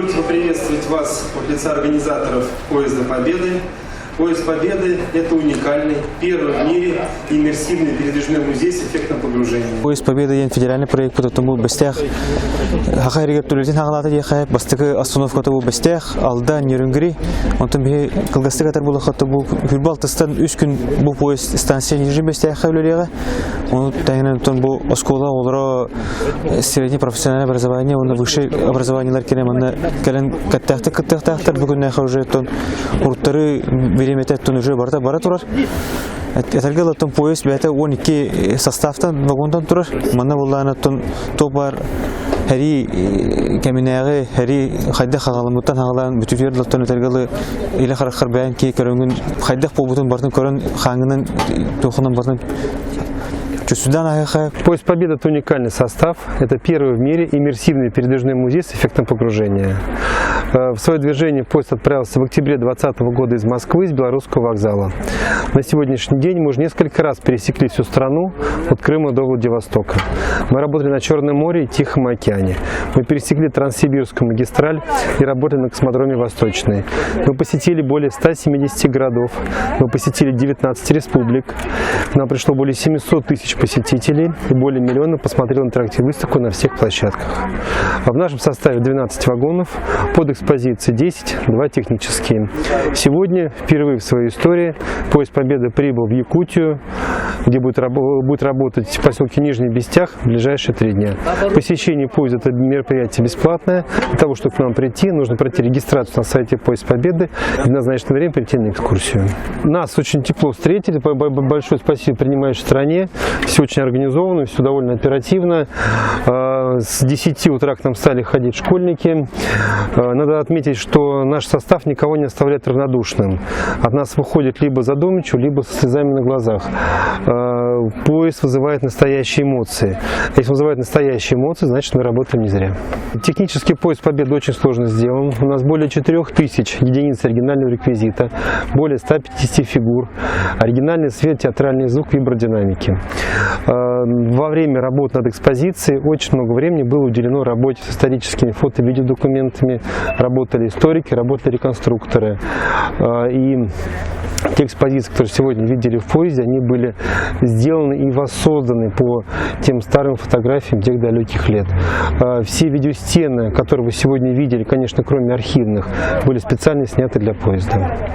Позвольте поприветствовать вас от лица организаторов Поезда Победы. Поезд Победы – это уникальный, первый в мире иммерсивный передвижной музей с эффектом погружения. Поезд Победы – федеральный проект, потому что бестях хахайригат тулезин хагалата дияхай, бастыгы остановка табу бестях, алда нерюнгри, он там бе кылгастыгатар була хатта бу Гүлбалтыстан 3 күн бу поезд станция нижи бестях хавлелега, он тайнан тон бу оскола олро средне профессиональное образование, он высшее образование ларкене манна кален каттахтар бүгүн уже тон урттары береметтен уже бара турар. Этергел тон поезд бете 12 составтан вагондан турар. Мана булланы тон тобар хәри кеминәге хәри хәддә хагалымтан хагалан бүтүр тон этергел иле харахар бәян ки көрөнгөн хәддә побутун бартын көрөн хаңынын тохунан бартын. Поезд Победы – это уникальный состав. Это первый в мире иммерсивный передвижной музей с эффектом погружения. В свое движение поезд отправился в октябре 2020 года из Москвы, с Белорусского вокзала. На сегодняшний день мы уже несколько раз пересекли всю страну, от Крыма до Владивостока. Мы работали на Черном море и Тихом океане. Мы пересекли Транссибирскую магистраль и работали на космодроме Восточный. Мы посетили более 170 городов. Мы посетили 19 республик. К нам пришло более 700 тысяч посетителей и более миллиона посмотрел интерактивную выставку на всех площадках. В нашем составе 12 вагонов, под экспозицией 10, 2 технические. Сегодня, впервые в своей истории, поезд Победы прибыл в Якутию, где будет работать в поселке Нижний Бестях в ближайшие 3 дня. Посещение поезда – это мероприятие бесплатное. Для того, чтобы к нам прийти, нужно пройти регистрацию на сайте Поезд Победы и в назначенное время прийти на экскурсию. Нас очень тепло встретили, большое спасибо принимающей стране. Все очень организовано, все довольно оперативно. С 10 утра к нам стали ходить школьники. Надо отметить, что наш состав никого не оставляет равнодушным. От нас выходит либо задумчиво, либо со слезами на глазах. Поезд вызывает настоящие эмоции. Если вызывает настоящие эмоции, значит мы работаем не зря. Технический поезд Победы очень сложно сделан. У нас более 4000 единиц оригинального реквизита, более 150 фигур, оригинальный свет, театральный звук, вибродинамики. Во время работы над экспозицией очень много времени было уделено работе с историческими фото-видеодокументами. Работали историки, работали реконструкторы. И те экспозиции, которые сегодня видели в поезде, они были сделаны и воссозданы по тем старым фотографиям тех далеких лет. Все видеостены, которые вы сегодня видели, конечно, кроме архивных, были специально сняты для поезда.